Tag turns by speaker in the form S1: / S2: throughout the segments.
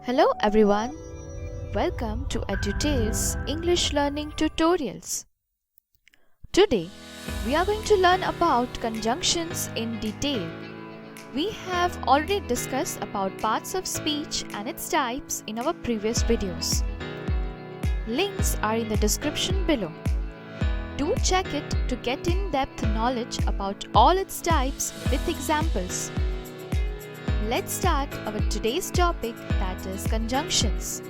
S1: Hello everyone, welcome to EduTales English Learning Tutorials. Today we are going to learn about conjunctions in detail. We have already discussed about parts of speech and its types in our previous videos. Links are in the description below. Do check it to get in-depth knowledge about all its types with examples. Let's start our today's topic, that is conjunctions.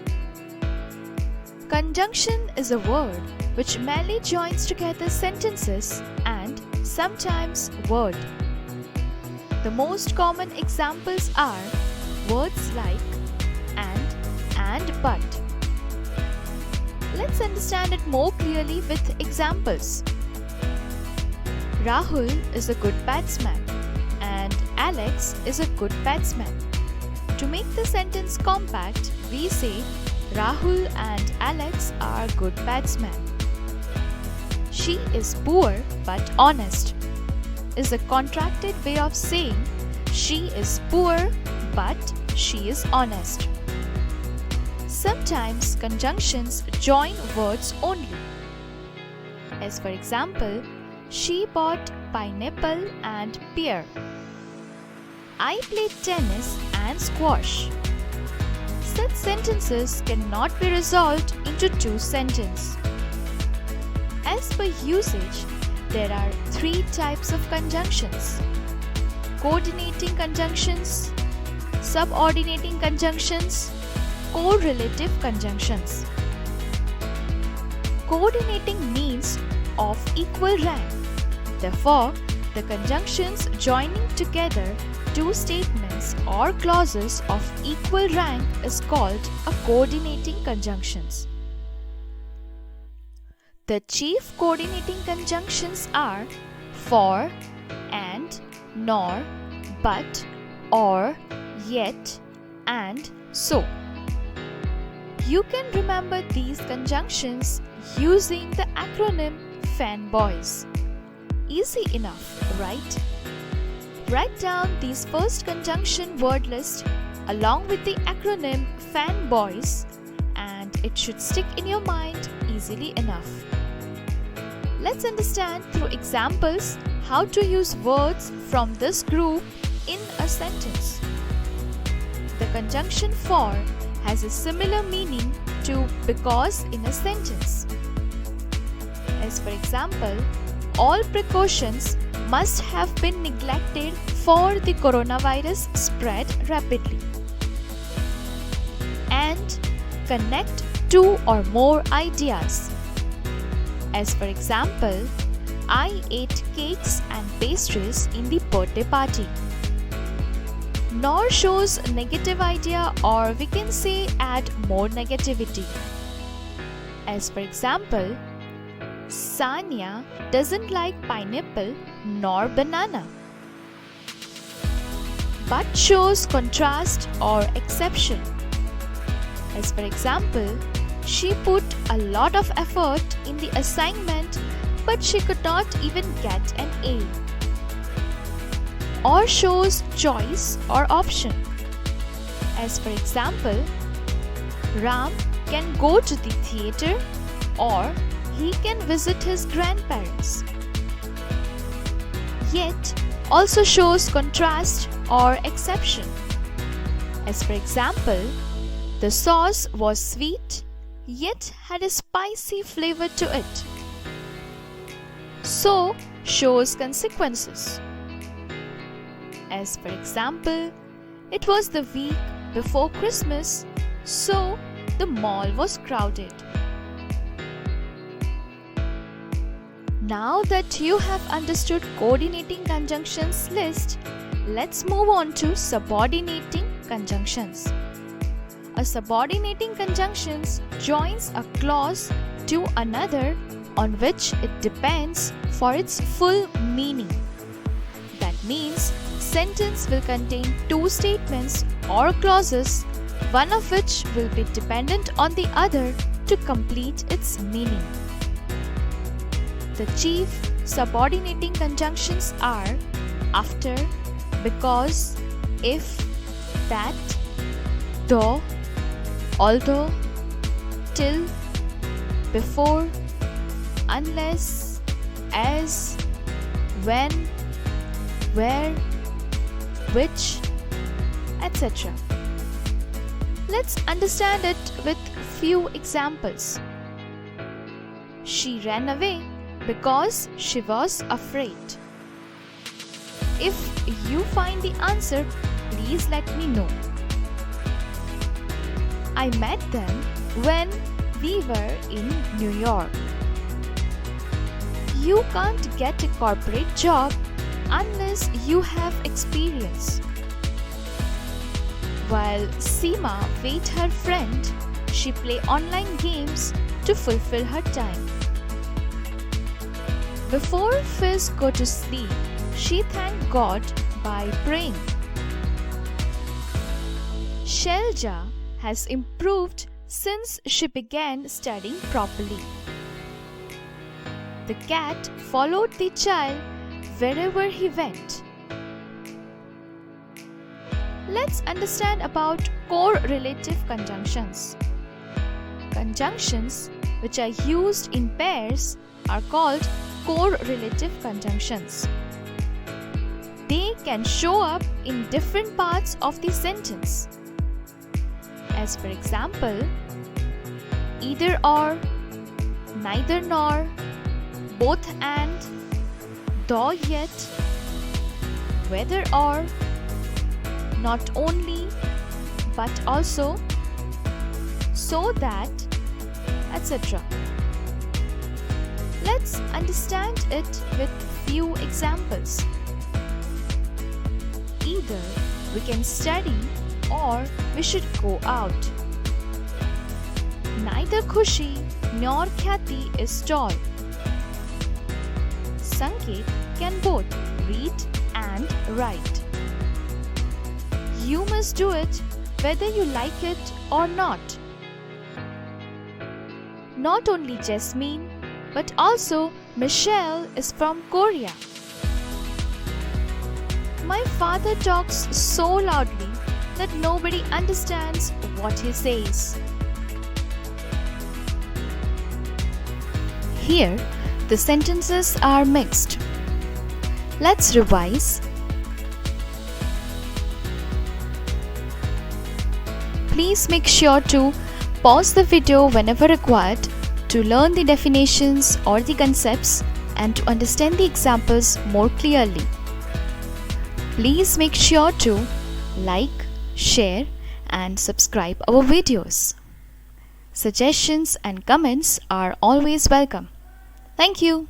S1: Conjunction is a word which mainly joins together sentences and sometimes word. The most common examples are words like and but. Let's understand it more clearly with examples. Rahul is a good batsman and Alex is a good batsman. To make the sentence compact, we say Rahul and Alex are good batsmen. She is poor but honest is a contracted way of saying she is poor but she is honest. Sometimes conjunctions join words only. As for example, she bought pineapple and pear. I played tennis and squash. Such sentences cannot be resolved into two sentences. As per usage, there are three types of conjunctions: coordinating conjunctions, subordinating conjunctions, correlative conjunctions. Coordinating means of equal rank. Therefore, the conjunctions joining together two statements or clauses of equal rank is called a coordinating conjunctions. The chief coordinating conjunctions are for, and, nor, but, or, yet, and, so. You can remember these conjunctions using the acronym FANBOYS. Easy enough, right? Write down these first conjunction word list along with the acronym FANBOYS and it should stick in your mind easily enough. Let's understand through examples how to use words from this group in a sentence. The conjunction for has a similar meaning to because in a sentence. As for example, all precautions must have been neglected for the coronavirus spread rapidly. And connect two or more ideas. As for example, I ate cakes and pastries in the birthday party. Nor shows negative idea, or we can say add more negativity. As for example, Sanya doesn't like pineapple nor banana. But shows contrast or exception. As for example, she put a lot of effort in the assignment but she could not even get an A. Or shows choice or option. As for example, Ram can go to the theatre or he can visit his grandparents. Yet also shows contrast or exception. As for example, the sauce was sweet yet had a spicy flavor to it. So shows consequences. As for example, it was the week before Christmas, so the mall was crowded. Now that you have understood coordinating conjunctions list, let's move on to subordinating conjunctions. A subordinating conjunctions joins a clause to another on which it depends for its full meaning. That means sentence will contain two statements or clauses, one of which will be dependent on the other to complete its meaning. The chief subordinating conjunctions are after, because, if, that, though, although, till, before, unless, as, when, where, which, etc. Let's understand it with few examples. She ran away because she was afraid. If you find the answer, please let me know. I met them when we were in New York. You can't get a corporate job unless you have experience. While Seema waits her friend, she plays online games to fulfill her time. Before Fiz go to sleep, she thanked God by praying. Shelja has improved since she began studying properly. The cat followed the child wherever he went. Let's understand about correlative conjunctions. Conjunctions which are used in pairs are called correlative conjunctions. They can show up in different parts of the sentence. As for example, either or, neither nor, both and, though yet, whether or, not only, but also, so that, etc. Let's understand it with few examples. Either we can study or we should go out. Neither Khushi nor Khyati is tall. Sanket can both read and write. You must do it whether you like it or not. Not only Jasmine, but also Michelle is from Korea. My father talks so loudly that nobody understands what he says. Here, the sentences are mixed. Let's revise. Please make sure to pause the video whenever required to learn the definitions or the concepts and to understand the examples more clearly. Please make sure to like, share and subscribe our videos. Suggestions and comments are always welcome. Thank you.